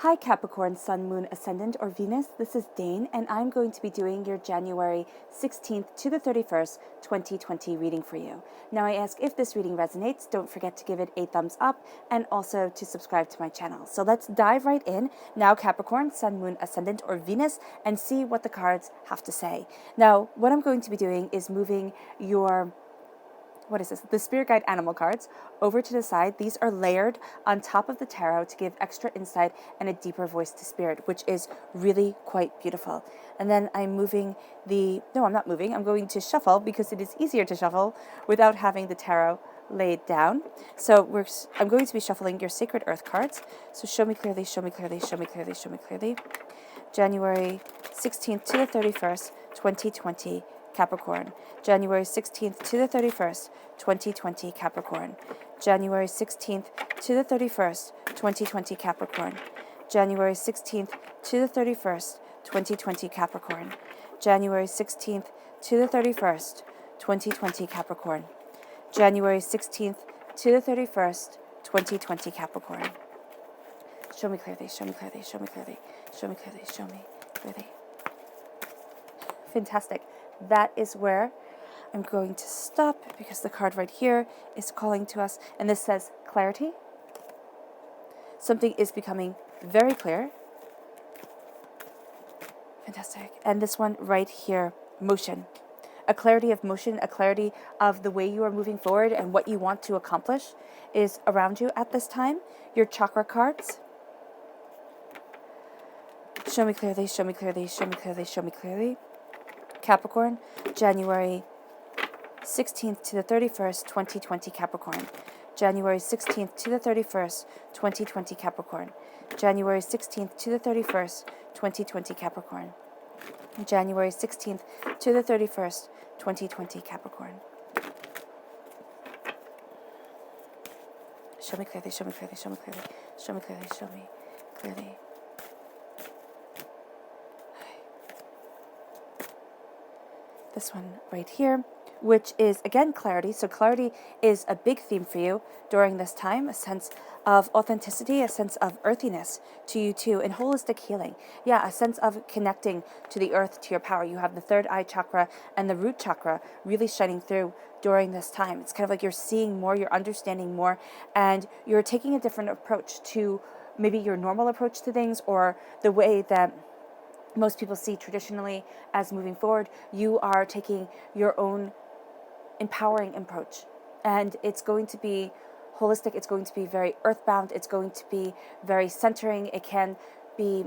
Hi Capricorn, Sun, Moon, Ascendant, or Venus. This is Dane, and I'm going to be doing your January 16th to the 31st, 2020 reading for you. Now I ask if this reading resonates, don't forget to give it a thumbs up and also to subscribe to my channel. So let's dive right in. Now Capricorn, Sun, Moon, Ascendant, or Venus, and see what the cards have to say. Now, what I'm going to be doing is moving your the Spirit Guide Animal cards over to the side. These are layered on top of the tarot to give extra insight and a deeper voice to Spirit, which is really quite beautiful. And then I'm moving I'm not moving, I'm going to shuffle because it is easier to shuffle without having the tarot laid down. So I'm going to be shuffling your Sacred Earth cards. So show me clearly, show me clearly, show me clearly, show me clearly. January 16th to the 31st, 2020. Capricorn. January 16th to the 31st, 2020, Capricorn. January 16th to the 31st, 2020, Capricorn. January 16th to the 31st, 2020, Capricorn. January 16th to the 31st, 2020, Capricorn. January 16th to the 31st, 2020, Capricorn. Show me clearly, show me clearly, show me clearly, show me clearly, show me clearly. Fantastic. That is where I'm going to stop because the card right here is calling to us. And this says clarity. Something is becoming very clear. Fantastic. And this one right here, motion. A clarity of motion, a clarity of the way you are moving forward and what you want to accomplish is around you at this time. Your chakra cards. Show me clearly, show me clearly, show me clearly, show me clearly. Capricorn, January 16th to the 31st, 2020, Capricorn. January 16th to the 31st, 2020, Capricorn. January 16th to the 31st, 2020, Capricorn. January 16th to the 31st, 2020, Capricorn. Show me clearly, show me clearly, show me clearly, show me clearly, show me clearly. This one right here, which is again clarity. So clarity is a big theme for you during this time, a sense of authenticity, a sense of earthiness to you too, and holistic healing. Yeah, a sense of connecting to the earth, to your power. You have the third eye chakra and the root chakra really shining through during this time. It's kind of like you're seeing more, you're understanding more, and you're taking a different approach to maybe your normal approach to things or the way that most people see traditionally as moving forward. You are taking your own empowering approach, and it's going to be holistic. It's going to be very earthbound. It's going to be very centering. It can be,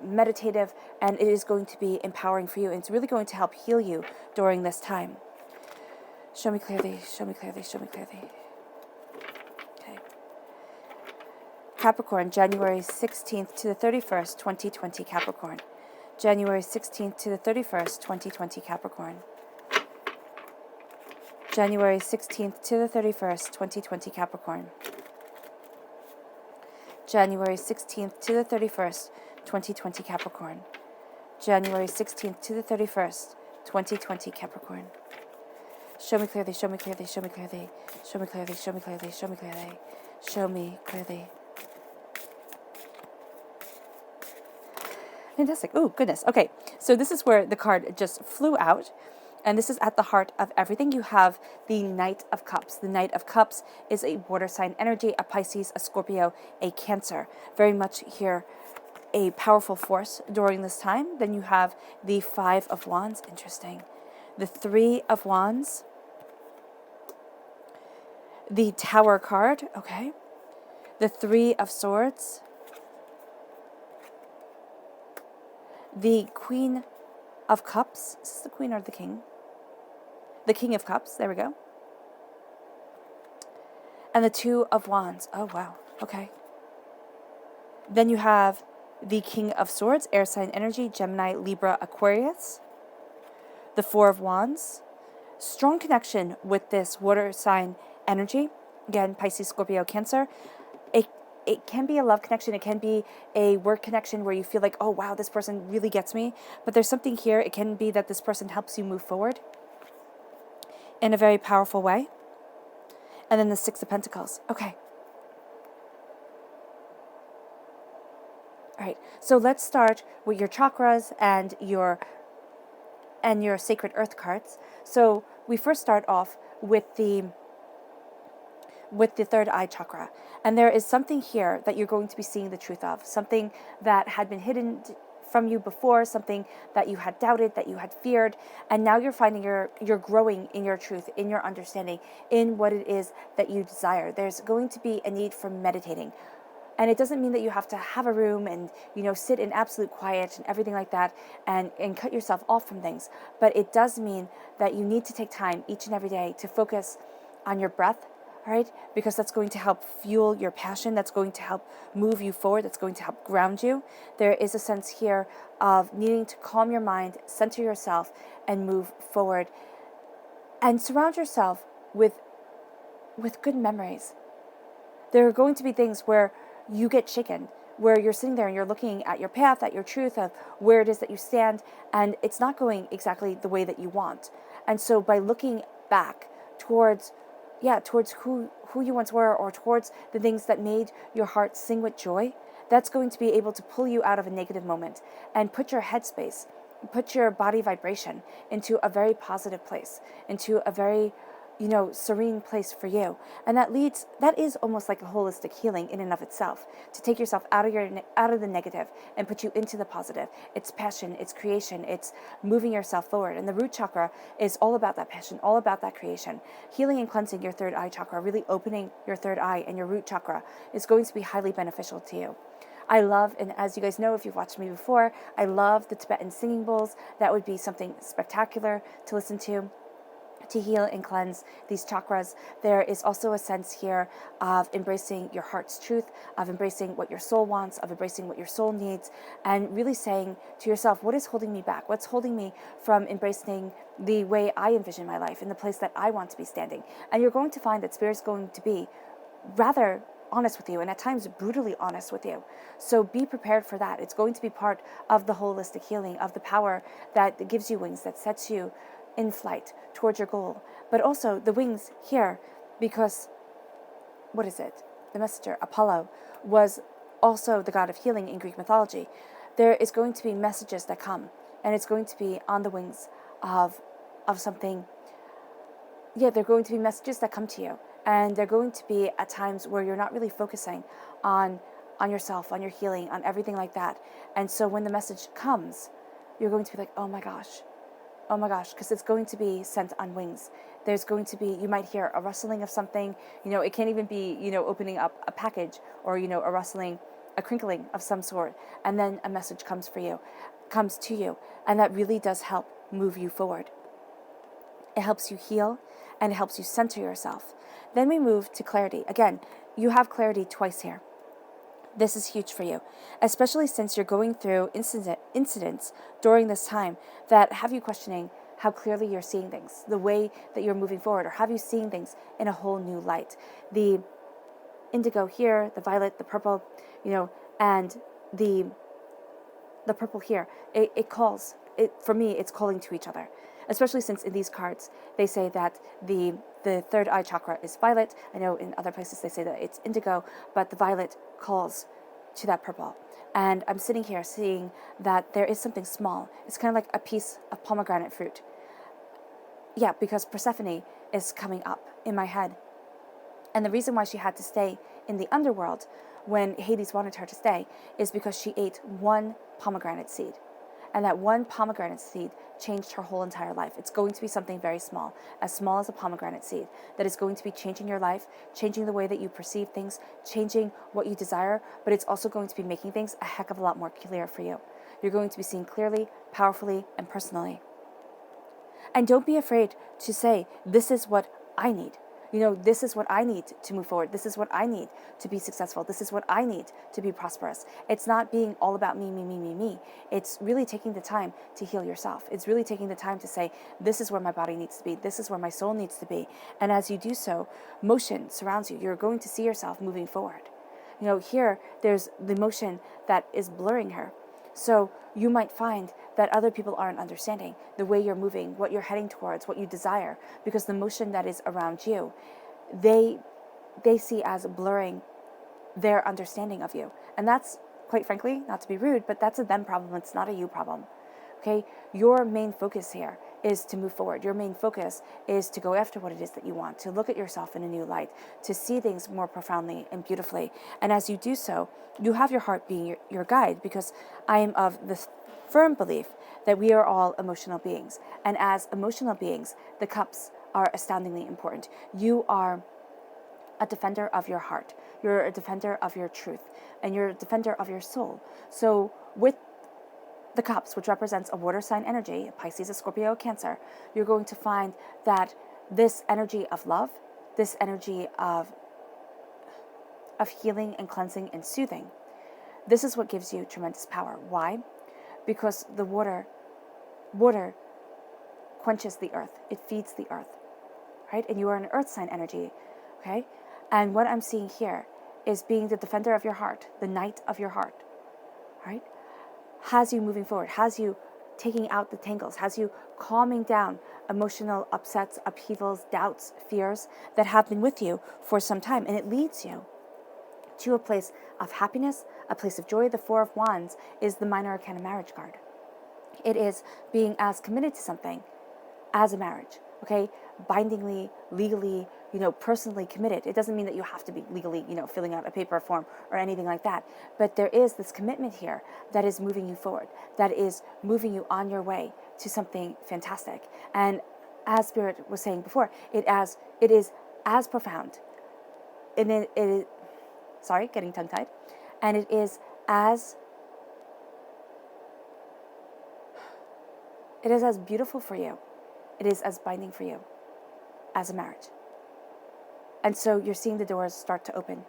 meditative, and it is going to be empowering for you. And it's really going to help heal you during this time. Show me clearly, show me clearly, show me clearly. Okay. Capricorn, January 16th to the 31st, 2020, Capricorn. January 16th to the 31st, 2020, Capricorn. January 16th to the 31st, 2020, Capricorn. January 16th to the 31st, 2020, Capricorn. January 16th to the 31st, 2020, Capricorn. Show me clearly, show me clearly, show me clearly, show me clearly, show me clearly, show me clearly, show me clearly. Fantastic. Oh, goodness. Okay, so this is where the card just flew out, and this is at the heart of everything. You have the Knight of Cups. The Knight of Cups is a water sign energy, a Pisces, a Scorpio, a Cancer. Very much here a powerful force during this time. Then you have the Five of Wands. Interesting. The Three of Wands. The Tower card. Okay. The Three of Swords. The Queen of Cups. Is this the Queen or the King? The King of Cups. There we go. And the Two of Wands. Oh, wow. Okay. Then you have the King of Swords, air sign energy, Gemini, Libra, Aquarius. The Four of Wands. Strong connection with this water sign energy. Again, Pisces, Scorpio, Cancer. It can be a love connection. It can be a work connection where you feel like, oh, wow, this person really gets me. But there's something here. It can be that this person helps you move forward in a very powerful way. And then the Six of Pentacles. Okay. All right, so let's start with your chakras and your sacred earth cards. So we first start off with the third eye chakra. And there is something here that you're going to be seeing the truth of, something that had been hidden from you before, something that you had doubted, that you had feared, and now you're finding you're growing in your truth, in your understanding, in what it is that you desire. There's going to be a need for meditating. And it doesn't mean that you have to have a room and, sit in absolute quiet and everything like that and cut yourself off from things. But it does mean that you need to take time each and every day to focus on your breath, all right? Because that's going to help fuel your passion. That's going to help move you forward. That's going to help ground you. There is a sense here of needing to calm your mind, center yourself, and move forward. And surround yourself with good memories. There are going to be things where you get shaken, where you're sitting there and you're looking at your path, at your truth of where it is that you stand, and it's not going exactly the way that you want. And so by looking back towards who you once were, or towards the things that made your heart sing with joy, that's going to be able to pull you out of a negative moment and put your headspace, put your body vibration into a very positive place, into a very serene place for you. And that is almost like a holistic healing in and of itself, to take yourself out of the negative and put you into the positive. It's passion, it's creation, it's moving yourself forward. And the root chakra is all about that passion, all about that creation. Healing and cleansing your third eye chakra, really opening your third eye and your root chakra, is going to be highly beneficial to you. I love, and as you guys know, if you've watched me before, I love the Tibetan singing bowls. That would be something spectacular to listen to heal and cleanse these chakras. There is also a sense here of embracing your heart's truth, of embracing what your soul wants, of embracing what your soul needs, and really saying to yourself, what is holding me back? What's holding me from embracing the way I envision my life, in the place that I want to be standing? And you're going to find that Spirit's going to be rather honest with you, and at times brutally honest with you. So be prepared for that. It's going to be part of the holistic healing, of the power that gives you wings, that sets you in flight towards your goal. But also the wings here, because what is it? The messenger, Apollo, was also the god of healing in Greek mythology. There is going to be messages that come, and it's going to be on the wings of something. Yeah, they're going to be messages that come to you, and they're going to be at times where you're not really focusing on yourself, on your healing, on everything like that. And so when the message comes, you're going to be like, oh my gosh, because it's going to be sent on wings. There's going to be, you might hear a rustling of something, it can't even be, opening up a package, or, a rustling, a crinkling of some sort. And then a message comes to you. And that really does help move you forward. It helps you heal, and it helps you center yourself. Then we move to clarity. Again, you have clarity twice here. This is huge for you, especially since you're going through incidents during this time that have you questioning how clearly you're seeing things, the way that you're moving forward, or have you seeing things in a whole new light. The indigo here, the violet, the purple, and the purple here, for me, it's calling to each other. Especially since in these cards, they say that the third eye chakra is violet. I know in other places they say that it's indigo, but the violet calls to that purple. And I'm sitting here seeing that there is something small. It's kind of like a piece of pomegranate fruit. Yeah, because Persephone is coming up in my head. And the reason why she had to stay in the underworld when Hades wanted her to stay is because she ate one pomegranate seed. And that one pomegranate seed changed her whole entire life. It's going to be something very small as a pomegranate seed, that is going to be changing your life, changing the way that you perceive things, changing what you desire, but it's also going to be making things a heck of a lot more clear for you. You're going to be seeing clearly, powerfully, and personally. And don't be afraid to say, this is what I need. This is what I need to move forward. This is what I need to be successful. This is what I need to be prosperous. It's not being all about me, me, me, me, me. It's really taking the time to heal yourself. It's really taking the time to say, this is where my body needs to be. This is where my soul needs to be. And as you do so, motion surrounds you. You're going to see yourself moving forward. Here, there's the motion that is blurring her. So you might find that other people aren't understanding the way you're moving, what you're heading towards, what you desire, because the motion that is around you, they see as blurring their understanding of you. And that's quite frankly, not to be rude, but that's a them problem. It's not a you problem. Okay, your main focus here is to move forward. Your main focus is to go after what it is that you want, to look at yourself in a new light, to see things more profoundly and beautifully. And as you do so, you have your heart being your guide, because I am of the firm belief that we are all emotional beings. And as emotional beings, the cups are astoundingly important. You are a defender of your heart. You're a defender of your truth, and you're a defender of your soul. So with the cups, which represents a water sign energy, a Pisces, a Scorpio, a Cancer, you're going to find that this energy of love, this energy of healing and cleansing and soothing, this is what gives you tremendous power. Why? Because the water quenches the earth. It feeds the earth, right? And you are an earth sign energy, okay? And what I'm seeing here is being the defender of your heart, the knight of your heart, right? Has you moving forward, has you taking out the tangles, has you calming down emotional upsets, upheavals, doubts, fears that have been with you for some time. And it leads you to a place of happiness, a place of joy. The Four of Wands is the minor arcana marriage card. It is being as committed to something as a marriage, okay? Bindingly, legally, personally committed. It doesn't mean that you have to be legally, filling out a paper form or anything like that. But there is this commitment here that is moving you forward, that is moving you on your way to something fantastic. And as Spirit was saying before, it is as profound. And it is, sorry, getting tongue-tied. And it is as beautiful for you. It is as binding for you as a marriage. And so you're seeing the doors start to open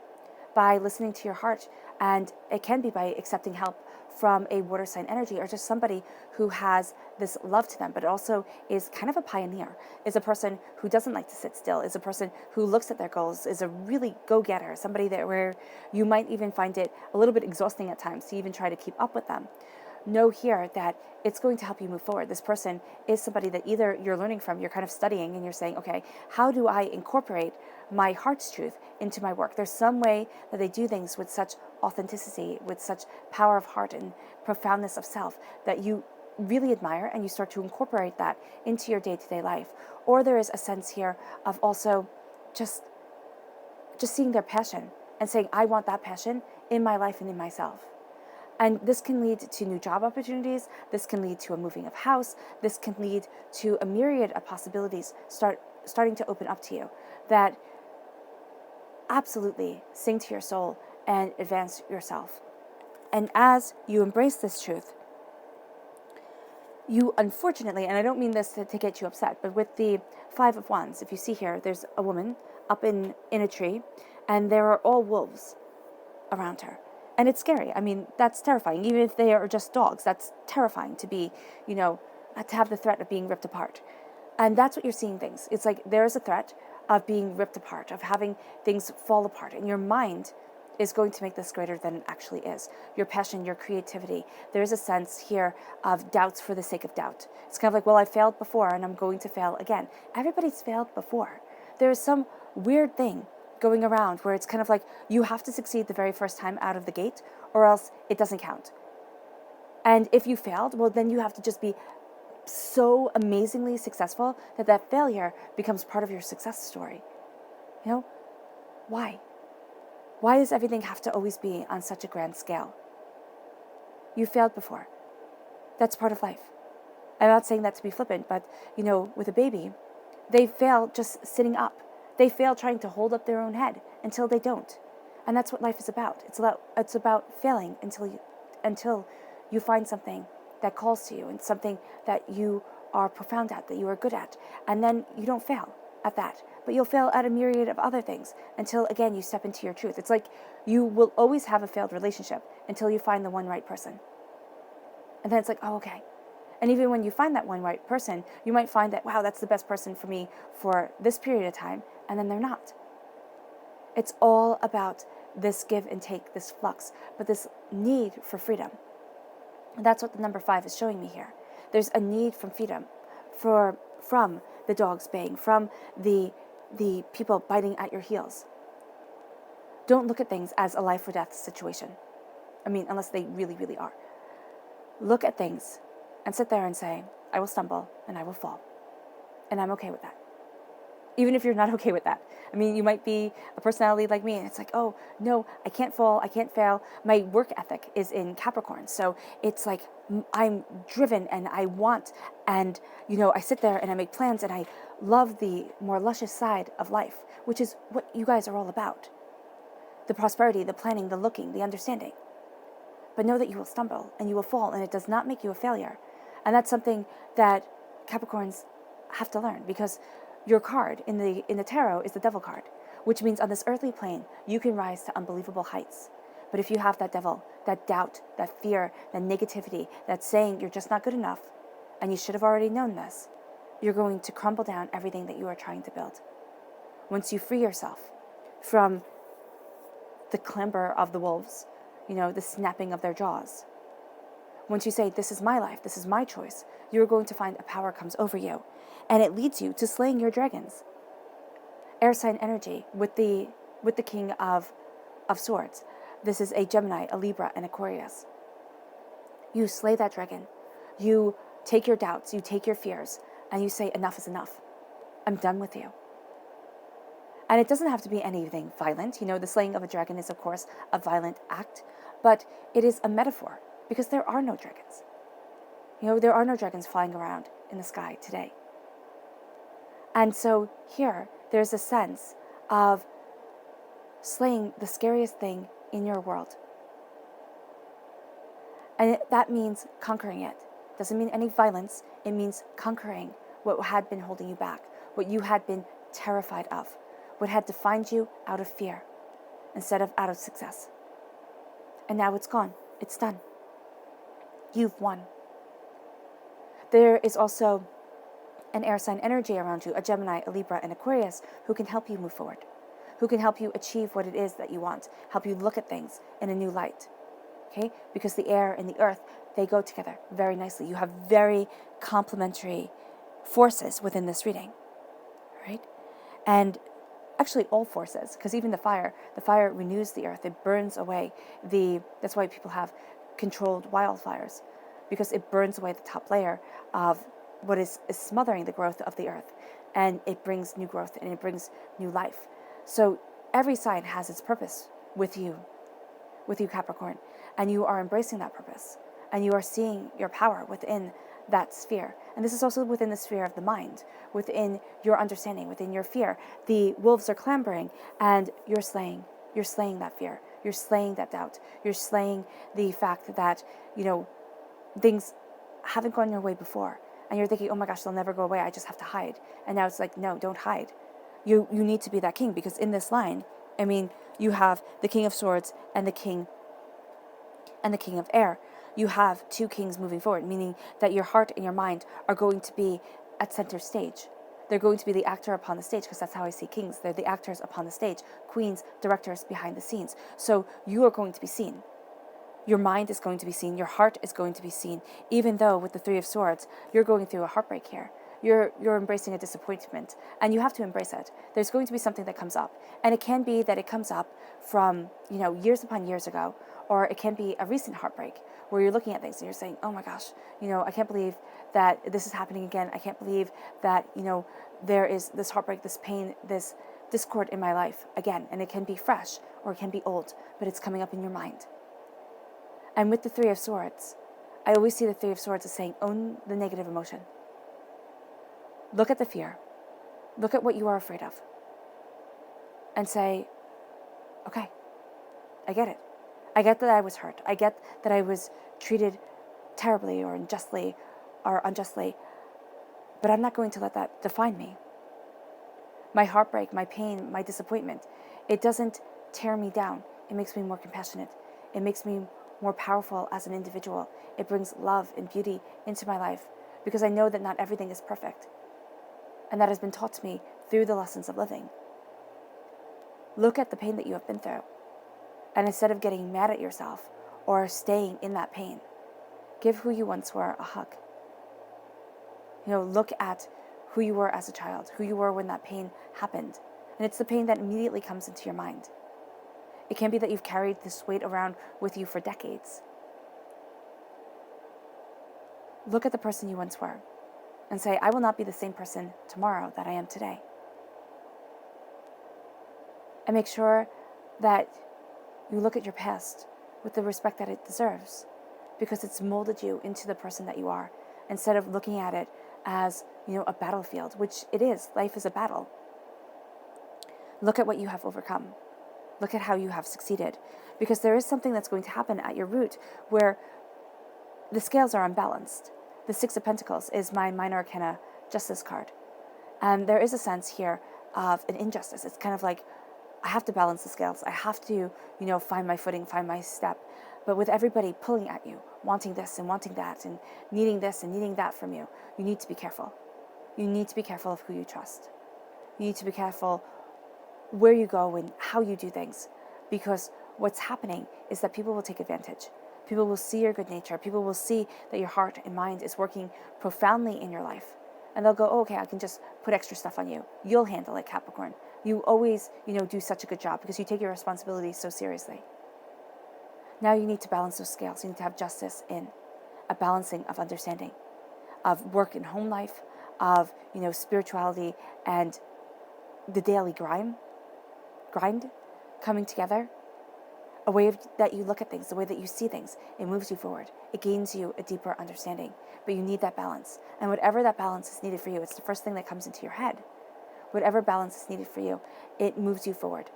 by listening to your heart. And it can be by accepting help from a water sign energy, or just somebody who has this love to them, but also is kind of a pioneer, is a person who doesn't like to sit still, is a person who looks at their goals, is a really go-getter, somebody that where you might even find it a little bit exhausting at times to even try to keep up with them. Know here that it's going to help you move forward. This person is somebody that either you're learning from, you're kind of studying, and you're saying, okay, how do I incorporate my heart's truth into my work? There's some way that they do things with such authenticity, with such power of heart and profoundness of self, that you really admire, and you start to incorporate that into your day-to-day life. Or there is a sense here of also just seeing their passion and saying, I want that passion in my life and in myself. And this can lead to new job opportunities. This can lead to a moving of house. This can lead to a myriad of possibilities starting to open up to you that absolutely sing to your soul and advance yourself. And as you embrace this truth, you unfortunately, and I don't mean this to get you upset, but with the Five of Wands, if you see here, there's a woman up in a tree, and there are all wolves around her. And it's scary. I mean, that's terrifying. Even if they are just dogs, that's terrifying to be, to have the threat of being ripped apart. And that's what you're seeing things. It's like there is a threat of being ripped apart, of having things fall apart. And your mind is going to make this greater than it actually is. Your passion, your creativity. There is a sense here of doubts for the sake of doubt. It's kind of like, well, I failed before and I'm going to fail again. Everybody's failed before. There is some weird thing going around where it's kind of like you have to succeed the very first time out of the gate, or else it doesn't count. And if you failed, well, then you have to just be so amazingly successful that failure becomes part of your success story. Why? Why does everything have to always be on such a grand scale? You failed before. That's part of life. I'm not saying that to be flippant, but with a baby, they fail just sitting up. They fail trying to hold up their own head until they don't. And that's what life is about. It's about failing until you find something that calls to you, and something that you are profound at, that you are good at. And then you don't fail at that, but you'll fail at a myriad of other things until, again, you step into your truth. It's like you will always have a failed relationship until you find the one right person. And then it's like, oh, okay. And even when you find that one right person, you might find that, wow, that's the best person for me for this period of time, and then they're not. It's all about this give and take, this flux, but this need for freedom. And that's what the number 5 is showing me here. There's a need from freedom, from the dogs baying, from the people biting at your heels. Don't look at things as a life or death situation. I mean, unless they really, really are. Look at things and sit there and say, I will stumble and I will fall. And I'm okay with that. Even if you're not okay with that. I mean, you might be a personality like me and it's like, oh, no, I can't fall, I can't fail. My work ethic is in Capricorn. So it's like I'm driven and I want, and, I sit there and I make plans and I love the more luscious side of life, which is what you guys are all about. The prosperity, the planning, the looking, the understanding. But know that you will stumble and you will fall, and it does not make you a failure. And that's something that Capricorns have to learn, because your card in the tarot is the devil card, which means on this earthly plane, you can rise to unbelievable heights. But if you have that devil, that doubt, that fear, that negativity, that saying you're just not good enough, and you should have already known this, you're going to crumble down everything that you are trying to build. Once you free yourself from the clamber of the wolves, the snapping of their jaws. Once you say, this is my life, this is my choice, you're going to find a power comes over you, and it leads you to slaying your dragons. Air sign energy with the King of Swords. This is a Gemini, a Libra, and Aquarius. You slay that dragon. You take your doubts, you take your fears, and you say, enough is enough. I'm done with you. And it doesn't have to be anything violent. The slaying of a dragon is, of course, a violent act, but it is a metaphor, because there are no dragons. There are no dragons flying around in the sky today. And so here, there's a sense of slaying the scariest thing in your world. And that means conquering it. Doesn't mean any violence. It means conquering what had been holding you back, what you had been terrified of, what had defined you out of fear instead of out of success. And now it's gone. It's done. You've won. There is also an air sign energy around you, a Gemini, a Libra, and Aquarius, who can help you move forward, who can help you achieve what it is that you want, help you look at things in a new light. Okay? Because the air and the earth, they go together very nicely. You have very complementary forces within this reading. Right? And actually all forces, because even the fire renews the earth. It burns away that's why people have controlled wildfires, because it burns away the top layer of what is smothering the growth of the earth, and it brings new growth and it brings new life. So every sign has its purpose with you Capricorn, and you are embracing that purpose, and you are seeing your power within that sphere. And this is also within the sphere of the mind, within your understanding, within your fear. The wolves are clambering, and you're slaying that fear. You're slaying that doubt. You're slaying the fact that, things haven't gone your way before. And you're thinking, oh my gosh, they'll never go away. I just have to hide. And now it's like, no, don't hide. You need to be that king, because in this line, you have the King of Swords and the King of Air. You have two kings moving forward, meaning that your heart and your mind are going to be at center stage. They're going to be the actor upon the stage, because that's how I see kings. They're the actors upon the stage, queens, directors behind the scenes. So you are going to be seen. Your mind is going to be seen. Your heart is going to be seen. Even though with the Three of Swords, you're going through a heartbreak here. You're embracing a disappointment, and you have to embrace it. There's going to be something that comes up, and it can be that it comes up from years upon years ago, or it can be a recent heartbreak where you're looking at things and you're saying, oh my gosh, I can't believe that this is happening again. I can't believe that there is this heartbreak, this pain, this discord in my life again. And it can be fresh or it can be old, but it's coming up in your mind. And with the Three of Swords, I always see the Three of Swords as saying, own the negative emotion. Look at the fear. Look at what you are afraid of. And say, okay, I get it. I get that I was hurt. I get that I was treated terribly or unjustly, but I'm not going to let that define me. My heartbreak, my pain, my disappointment, it doesn't tear me down. It makes me more compassionate. It makes me more powerful as an individual. It brings love and beauty into my life, because I know that not everything is perfect. And that has been taught to me through the lessons of living. Look at the pain that you have been through. And instead of getting mad at yourself or staying in that pain, give who you once were a hug. Look at who you were as a child, who you were when that pain happened. And it's the pain that immediately comes into your mind. It can be that you've carried this weight around with you for decades. Look at the person you once were and say, I will not be the same person tomorrow that I am today. And make sure that you look at your past with the respect that it deserves, because it's molded you into the person that you are, instead of looking at it as, a battlefield, which it is. Life is a battle. Look at what you have overcome. Look at how you have succeeded, because there is something that's going to happen at your root where the scales are unbalanced. The Six of Pentacles is my minor arcana justice card. And there is a sense here of an injustice. It's kind of like, I have to balance the scales. I have to, find my footing, find my step. But with everybody pulling at you, wanting this and wanting that, and needing this and needing that from you, you need to be careful. You need to be careful of who you trust. You need to be careful where you go and how you do things. Because what's happening is that people will take advantage. People will see your good nature. People will see that your heart and mind is working profoundly in your life. And they'll go, oh, okay, I can just put extra stuff on you. You'll handle it, Capricorn. You always, do such a good job because you take your responsibilities so seriously. Now you need to balance those scales. You need to have justice in a balancing of understanding, of work and home life, of, spirituality and the daily grind coming together. A way that you look at things, the way that you see things, it moves you forward. It gains you a deeper understanding. But you need that balance. And whatever that balance is needed for you, it's the first thing that comes into your head. Whatever balance is needed for you, it moves you forward.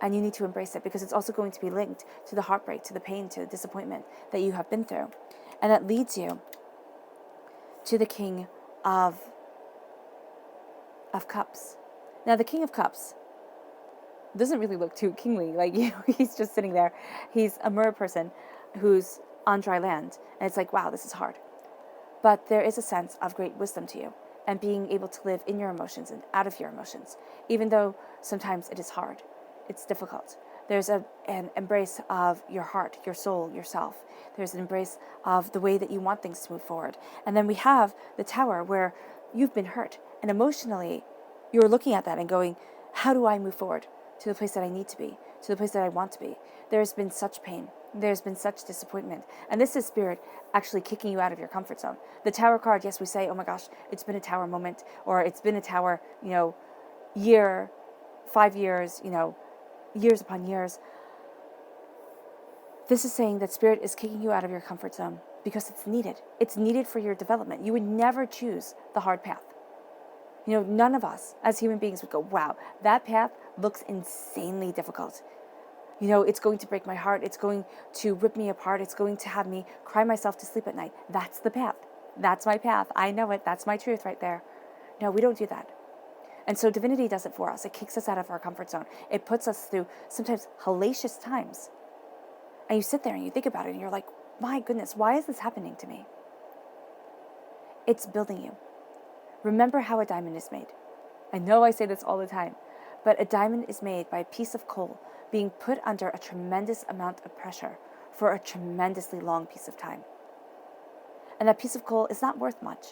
And you need to embrace it, because it's also going to be linked to the heartbreak, to the pain, to the disappointment that you have been through. And that leads you to the King of Cups. Now, the King of Cups doesn't really look too kingly. He's just sitting there. He's a mer person who's on dry land. And it's like, wow, this is hard. But there is a sense of great wisdom to you, and being able to live in your emotions and out of your emotions, even though sometimes it is hard. It's difficult. There's an embrace of your heart, your soul, yourself. There's an embrace of the way that you want things to move forward. And then we have the Tower, where you've been hurt. And emotionally, you're looking at that and going, how do I move forward to the place that I need to be, to the place that I want to be? There's been such pain. There's been such disappointment. And this is Spirit actually kicking you out of your comfort zone. The Tower card, yes, we say, oh my gosh, it's been a Tower moment, or it's been a Tower, year, 5 years, years upon years. This is saying that Spirit is kicking you out of your comfort zone because it's needed. It's needed for your development. You would never choose the hard path. None of us as human beings would go, wow, that path looks insanely difficult. It's going to break my heart. It's going to rip me apart. It's going to have me cry myself to sleep at night. That's the path. That's my path. I know it. That's my truth right there. No, we don't do that. And so divinity does it for us. It kicks us out of our comfort zone. It puts us through sometimes hellacious times. And you sit there and you think about it and you're like, my goodness, why is this happening to me? It's building you. Remember how a diamond is made. I know I say this all the time, but a diamond is made by a piece of coal being put under a tremendous amount of pressure for a tremendously long piece of time. And that piece of coal is not worth much.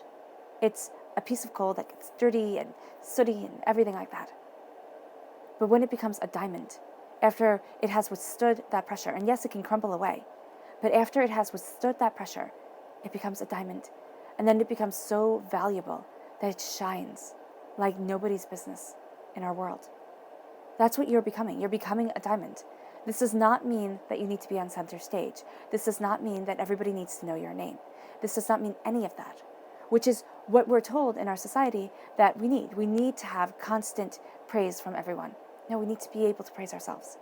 It's a piece of coal that gets dirty and sooty and everything like that. But when it becomes a diamond, after it has withstood that pressure, and yes, it can crumble away, but after it has withstood that pressure, it becomes a diamond. And then it becomes so valuable that it shines like nobody's business in our world. That's what you're becoming. You're becoming a diamond. This does not mean that you need to be on center stage. This does not mean that everybody needs to know your name. This does not mean any of that, which is what we're told in our society that we need. We need to have constant praise from everyone. No, we need to be able to praise ourselves.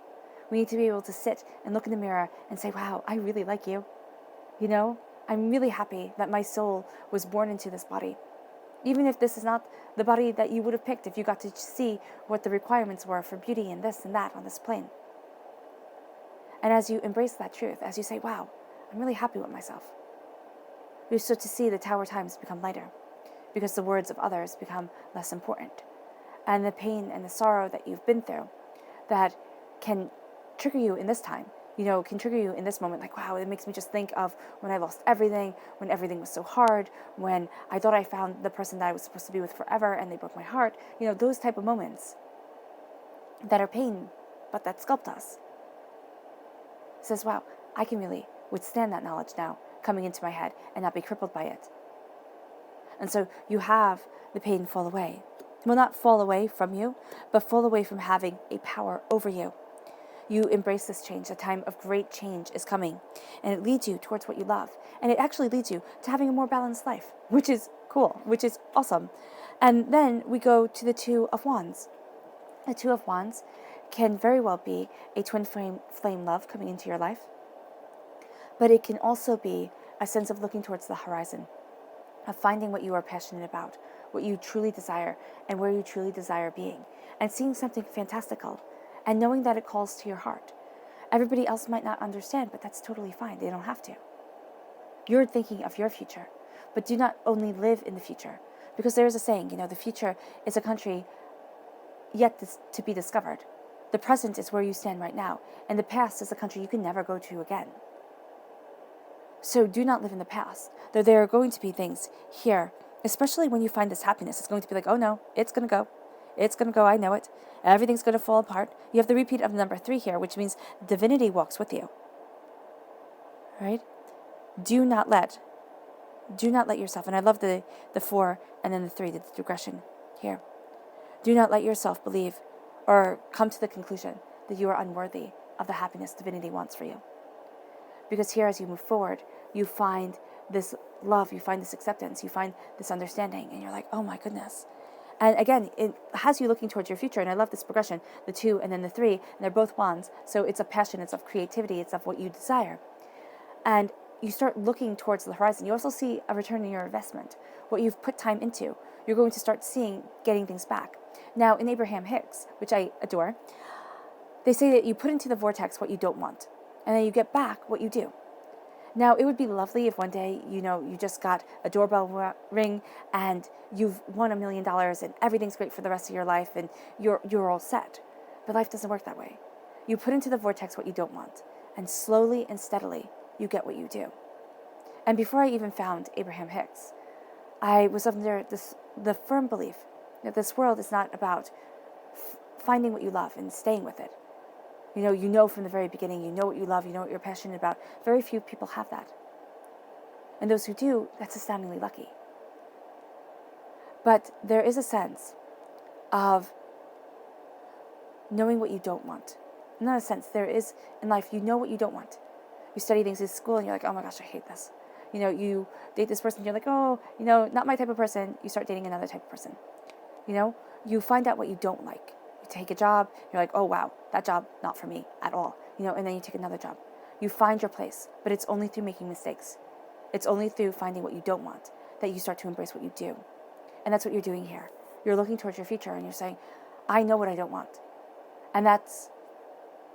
We need to be able to sit and look in the mirror and say, wow, I really like you. I'm really happy that my soul was born into this body. Even if this is not the body that you would have picked if you got to see what the requirements were for beauty and this and that on this plane. And as you embrace that truth, as you say, wow, I'm really happy with myself, you start to see the Tower times become lighter, because the words of others become less important. And the pain and the sorrow that you've been through that can trigger you in this time, can trigger you in this moment, like, wow, it makes me just think of when I lost everything, when everything was so hard, when I thought I found the person that I was supposed to be with forever and they broke my heart, those type of moments that are pain, but that sculpt us. says, wow, I can really withstand that knowledge now coming into my head and not be crippled by it. And so you have the pain fall away. It will not fall away from you, but fall away from having a power over you. You embrace this change. A time of great change is coming, and it leads you towards what you love. And it actually leads you to having a more balanced life, which is cool, which is awesome. And then we go to the Two of Wands. The Two of Wands can very well be a twin flame love coming into your life, but it can also be a sense of looking towards the horizon, of finding what you are passionate about, what you truly desire, and where you truly desire being, and seeing something fantastical, and knowing that it calls to your heart. Everybody else might not understand, but that's totally fine. They don't have to. You're thinking of your future, but do not only live in the future, because there is a saying, the future is a country yet to be discovered. The present is where you stand right now, and the past is a country you can never go to again. So do not live in the past. Though there are going to be things here, especially when you find this happiness, it's going to be like, oh no, it's going to go. It's going to go, I know it. Everything's going to fall apart. You have the repeat of number 3 here, which means divinity walks with you. Right? Do not let yourself, and I love the 4 and then the 3, the digression here. Do not let yourself believe or come to the conclusion that you are unworthy of the happiness divinity wants for you. Because here, as you move forward, you find this love, you find this acceptance, you find this understanding, and you're like, oh my goodness. And again, it has you looking towards your future, and I love this progression, the 2 and then the 3, and they're both wands, so it's of passion, it's of creativity, it's of what you desire. And you start looking towards the horizon. You also see a return in your investment, what you've put time into. You're going to start seeing getting things back. Now, in Abraham Hicks, which I adore, they say that you put into the vortex what you don't want, and then you get back what you do. Now, it would be lovely if one day, you just got a doorbell ring and you've won $1 million and everything's great for the rest of your life and you're all set. But life doesn't work that way. You put into the vortex what you don't want, and slowly and steadily, you get what you do. And before I even found Abraham Hicks, I was under the firm belief that this world is not about finding what you love and staying with it. You know from the very beginning, you know what you love, you know what you're passionate about. Very few people have that. And those who do, that's astoundingly lucky. But there is a sense of knowing what you don't want. Not a sense, there is in life, you know what you don't want. You study things in school and you're like, oh my gosh, I hate this. You date this person, you're like, oh, not my type of person. You start dating another type of person. You find out what you don't like. You take a job, you're like, oh wow, that job, not for me at all. And then you take another job. You find your place, but it's only through making mistakes. It's only through finding what you don't want that you start to embrace what you do. And that's what you're doing here. You're looking towards your future and you're saying, I know what I don't want. And that's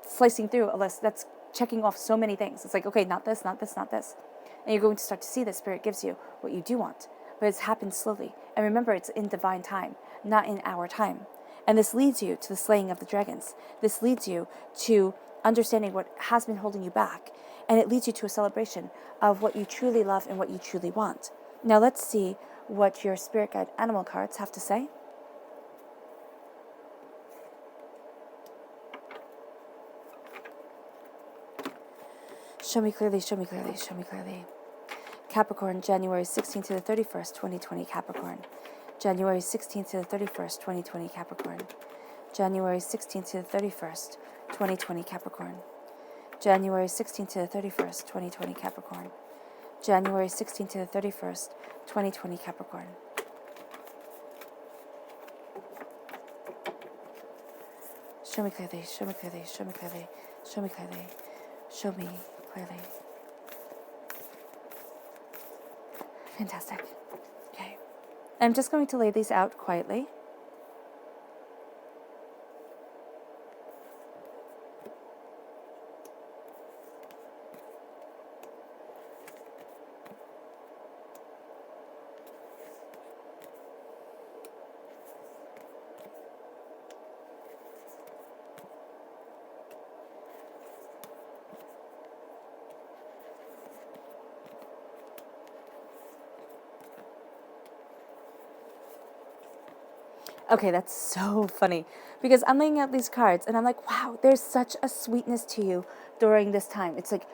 slicing through a list. That's checking off so many things. It's like, okay, not this, not this, not this. And you're going to start to see that Spirit gives you what you do want. But it's happened slowly. And remember, it's in divine time, not in our time. And this leads you to the slaying of the dragons. This leads you to understanding what has been holding you back. And it leads you to a celebration of what you truly love and what you truly want. Now let's see what your Spirit Guide animal cards have to say. Show me clearly, show me clearly, show me clearly. Capricorn, January 16th to the 31st, 2020, Capricorn. January 16th to the 31st, 2020, Capricorn. January 16th to the 31st, 2020, Capricorn. January 16th to the 31st, 2020, Capricorn. January 16th to the 31st, 2020, Capricorn. Show me clearly, show me clearly, show me clearly, show me clearly, show me clearly. Fantastic. Okay. I'm just going to lay these out quietly. Okay, that's so funny because I'm laying out these cards and I'm like, wow, there's such a sweetness to you during this time. It's like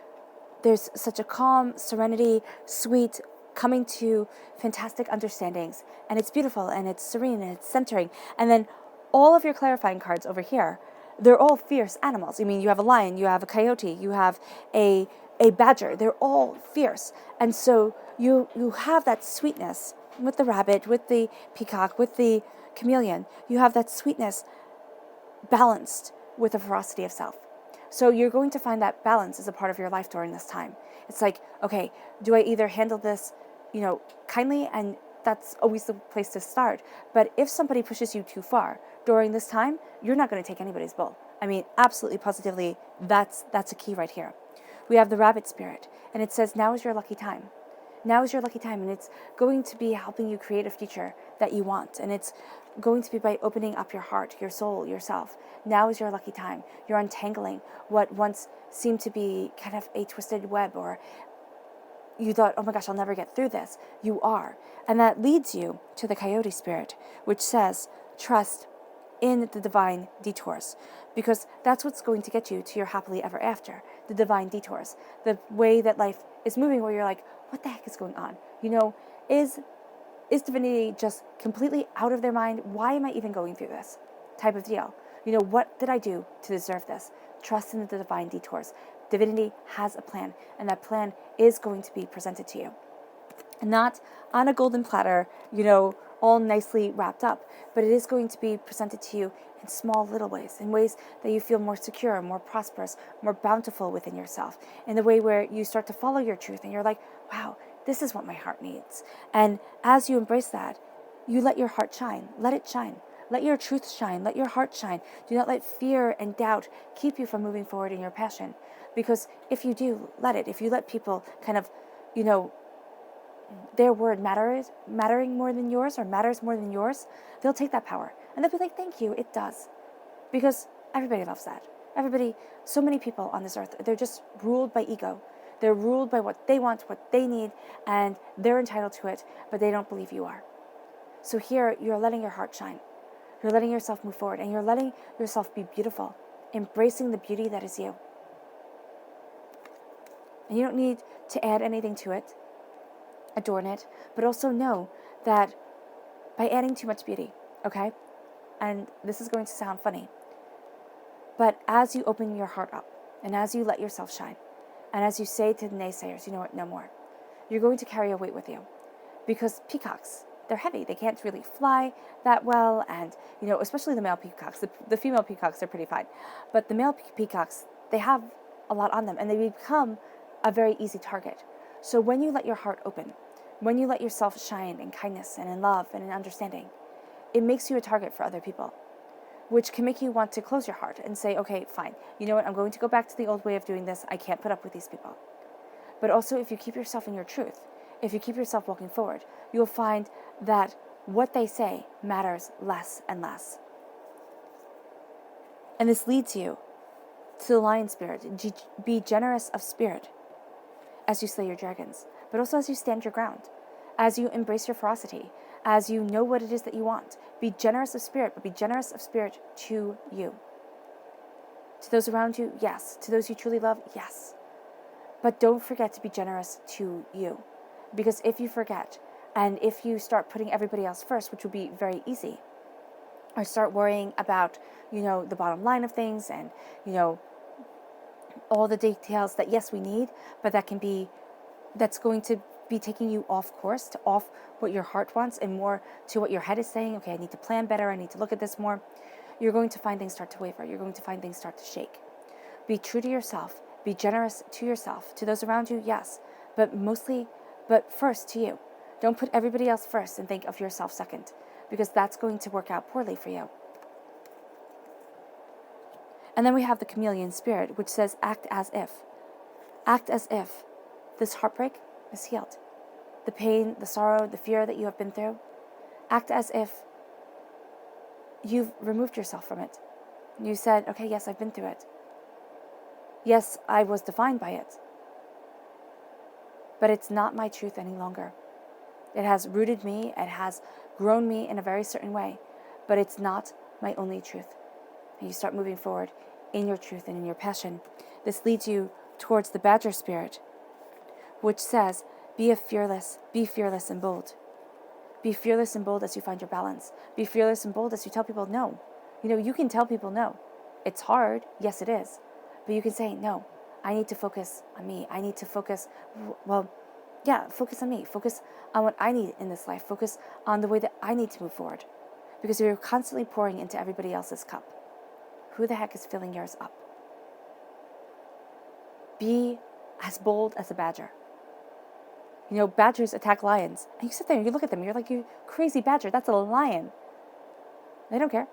there's such a calm, serenity, sweet, coming to fantastic understandings. And it's beautiful and it's serene and it's centering. And then all of your clarifying cards over here, they're all fierce animals. I mean, you have a lion, you have a coyote, you have a badger. They're all fierce. And so you have that sweetness with the rabbit, with the peacock, with the chameleon. You have that sweetness balanced with the ferocity of self. So you're going to find that balance as a part of your life during this time. It's like, okay, do I either handle this, kindly, and that's always the place to start. But if somebody pushes you too far during this time, you're not going to take anybody's bull. I mean, absolutely, positively, that's a key right here. We have the rabbit spirit, and it says, now is your lucky time. Now is your lucky time, and it's going to be helping you create a future that you want. And it's going to be by opening up your heart, your soul, yourself. Now is your lucky time. You're untangling what once seemed to be kind of a twisted web, or you thought, oh my gosh, I'll never get through this. You are. And that leads you to the coyote spirit, which says, trust in the divine detours, because that's what's going to get you to your happily ever after. The divine detours, the way that life is moving, where you're like, what the heck is going on? Is divinity just completely out of their mind? Why am I even going through this type of deal? What did I do to deserve this? Trust in the divine detours. Divinity has a plan, and that plan is going to be presented to you. Not on a golden platter, all nicely wrapped up, but it is going to be presented to you in small little ways, in ways that you feel more secure, more prosperous, more bountiful within yourself, in the way where you start to follow your truth and you're like, wow, this is what my heart needs. And as you embrace that, you let your heart shine. Let it shine. Let your truth shine. Let your heart shine. Do not let fear and doubt keep you from moving forward in your passion. Because if you do, if you let people kind of, their word mattering more than yours, or matters more than yours, they'll take that power. And they'll be like, thank you, it does. Because everybody loves that. Everybody, so many people on this earth, they're just ruled by ego. They're ruled by what they want, what they need, and they're entitled to it, but they don't believe you are. So here, you're letting your heart shine. You're letting yourself move forward, and you're letting yourself be beautiful, embracing the beauty that is you. And you don't need to add anything to it, adorn it, but also know that by adding too much beauty, okay? And this is going to sound funny, but as you open your heart up, and as you let yourself shine, and as you say to the naysayers, you know what, no more, you're going to carry a weight with you. Because peacocks, they're heavy. They can't really fly that well, and, especially the male peacocks. The female peacocks are pretty fine. But the male peacocks, they have a lot on them, and they become a very easy target. So when you let your heart open, when you let yourself shine in kindness and in love and in understanding, it makes you a target for other people, which can make you want to close your heart and say, okay, fine, you know what, I'm going to go back to the old way of doing this. I can't put up with these people. But also, if you keep yourself in your truth, if you keep yourself walking forward, you'll find that what they say matters less and less. And this leads you to the lion spirit. Be generous of spirit as you slay your dragons, but also as you stand your ground, as you embrace your ferocity, as you know what it is that you want. Be generous of spirit, but be generous of spirit to you. To those around you, yes. To those you truly love, yes. But don't forget to be generous to you. Because if you forget, and if you start putting everybody else first, which will be very easy, or start worrying about, the bottom line of things and, all the details that, yes, we need, but that's going to be taking you off course, off what your heart wants and more to what your head is saying. Okay, I need to plan better. I need to look at this more. You're going to find things start to waver. You're going to find things start to shake. Be true to yourself. Be generous to yourself. To those around you, yes, but first to you. Don't put everybody else first and think of yourself second, because that's going to work out poorly for you. And then we have the chameleon spirit, which says act as if. Act as if this heartbreak is healed. The pain, the sorrow, the fear that you have been through. Act as if you've removed yourself from it. You said, okay, yes, I've been through it. Yes, I was defined by it. But it's not my truth any longer. It has rooted me. It has grown me in a very certain way. but it's not my only truth. And you start moving forward in your truth and in your passion. This leads you towards the Badger spirit, which says, be fearless and bold. Be fearless and bold as you find your balance. Be fearless and bold as you tell people no. You can tell people no. It's hard. Yes, it is. But you can say, no, I need to focus on me. I need to focus, focus on me. Focus on what I need in this life. Focus on the way that I need to move forward. Because you're constantly pouring into everybody else's cup. Who the heck is filling yours up? Be as bold as a badger. Badgers attack lions. And you sit there and you look at them. You're like, you crazy badger. That's a lion. They don't care.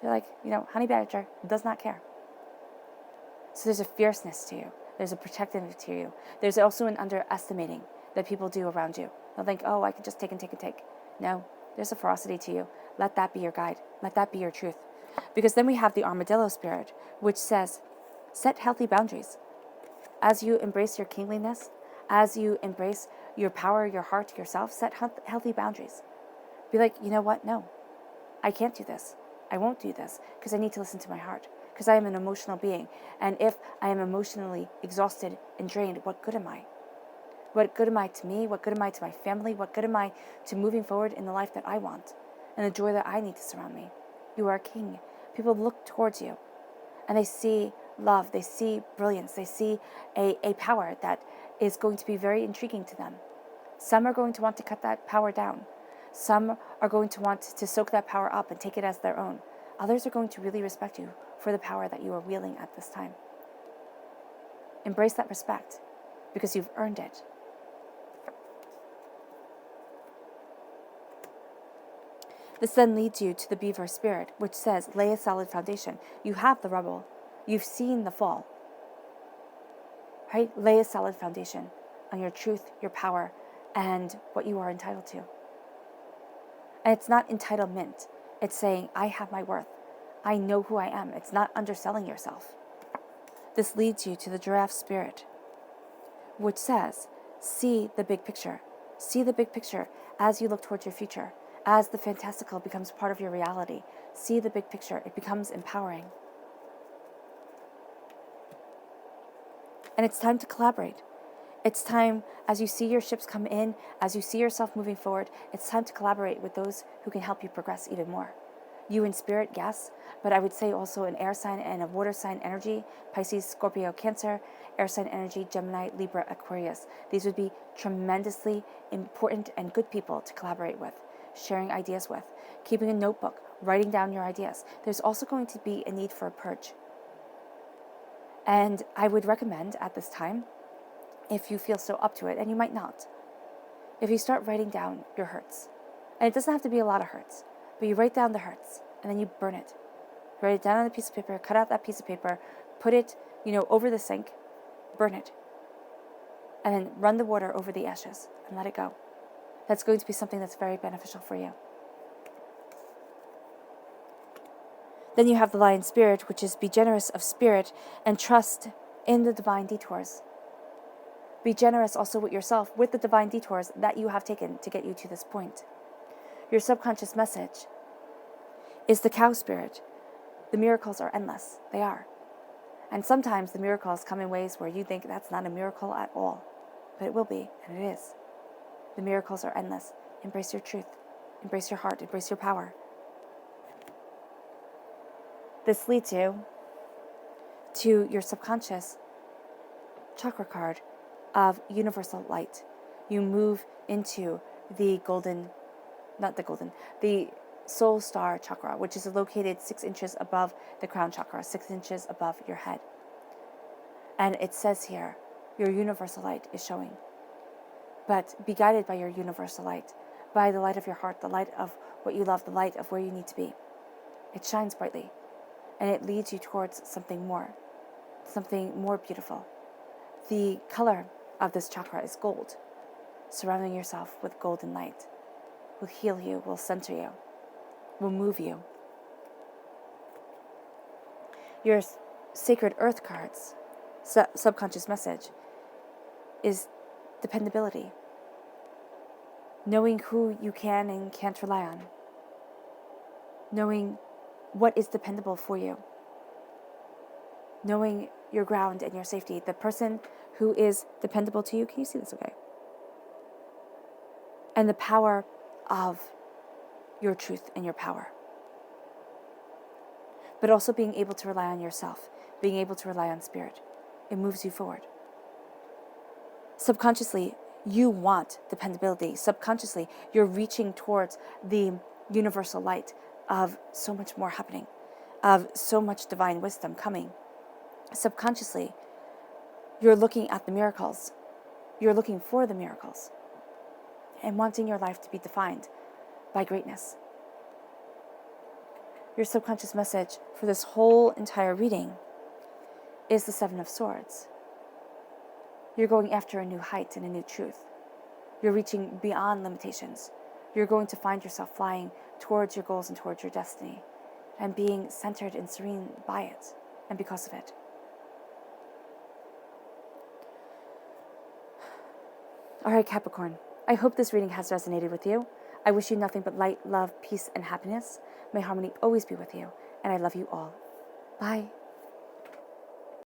They're like, honey badger does not care. So there's a fierceness to you. There's a protectiveness to you. There's also an underestimating that people do around you. They'll think, oh, I can just take and take and take. No, there's a ferocity to you. Let that be your guide. Let that be your truth. Because then we have the armadillo spirit, which says, set healthy boundaries. As you embrace your kingliness, as you embrace your power, your heart, yourself, set healthy boundaries. Be like, you know what? No, I can't do this. I won't do this because I need to listen to my heart, because I am an emotional being. And if I am emotionally exhausted and drained, what good am I? What good am I to me? What good am I to my family? What good am I to moving forward in the life that I want and the joy that I need to surround me? You are a king. People look towards you and they see love. They see brilliance. They see a power that is going to be very intriguing to them. Some are going to want to cut that power down. Some are going to want to soak that power up and take it as their own. Others are going to really respect you for the power that you are wielding at this time. Embrace that respect because you've earned it. This then leads you to the beaver spirit, which says, lay a solid foundation. You have the rubble. You've seen the fall. Right? Lay a solid foundation on your truth, your power, and what you are entitled to. And it's not entitlement. It's saying, I have my worth. I know who I am. It's not underselling yourself. This leads you to the giraffe spirit, which says, see the big picture. See the big picture as you look towards your future. As the fantastical becomes part of your reality. See the big picture. It becomes empowering. And it's time to collaborate. It's time, as you see your ships come in, as you see yourself moving forward, it's time to collaborate with those who can help you progress even more. You in spirit, yes, but I would say also an air sign and a water sign energy, Pisces, Scorpio, Cancer, air sign energy, Gemini, Libra, Aquarius. These would be tremendously important and good people to collaborate with, sharing ideas with, keeping a notebook, writing down your ideas. There's also going to be a need for a purge. And I would recommend at this time, if you feel so up to it, and you might not, if you start writing down your hurts. And it doesn't have to be a lot of hurts, but you write down the hurts, and then you burn it. Write it down on a piece of paper, cut out that piece of paper, put it, over the sink, burn it. And then run the water over the ashes and let it go. That's going to be something that's very beneficial for you. Then you have the lion spirit, which is be generous of spirit and trust in the divine detours. Be generous also with yourself, with the divine detours that you have taken to get you to this point. Your subconscious message is the cow spirit. The miracles are endless. They are. And sometimes the miracles come in ways where you think that's not a miracle at all. But it will be, and it is. The miracles are endless. Embrace your truth. Embrace your heart. Embrace your power. This leads you to your subconscious chakra card of universal light. You move into the soul star chakra, which is located 6 inches above the crown chakra, 6 inches above your head. And it says here, your universal light is showing. But be guided by your universal light, by the light of your heart, the light of what you love, the light of where you need to be. It shines brightly, and it leads you towards something more beautiful. The color of this chakra is gold. Surrounding yourself with golden light will heal you, will center you, will move you. Your sacred earth cards, subconscious message, is dependability. Knowing who you can and can't rely on. knowing what is dependable for you, knowing your ground and your safety. The person who is dependable to you, can you see this okay? And the power of your truth and your power. But also being able to rely on yourself, being able to rely on spirit. It moves you forward. Subconsciously, you want dependability. Subconsciously, you're reaching towards the universal light of so much more happening, of so much divine wisdom coming. Subconsciously, you're looking at the miracles. You're looking for the miracles and wanting your life to be defined by greatness. Your subconscious message for this whole entire reading is the Seven of Swords. You're going after a new height and a new truth. You're reaching beyond limitations. You're going to find yourself flying towards your goals and towards your destiny and being centered and serene by it and because of it. All right, Capricorn, I hope this reading has resonated with you. I wish you nothing but light, love, peace, and happiness. May harmony always be with you, and I love you all. Bye.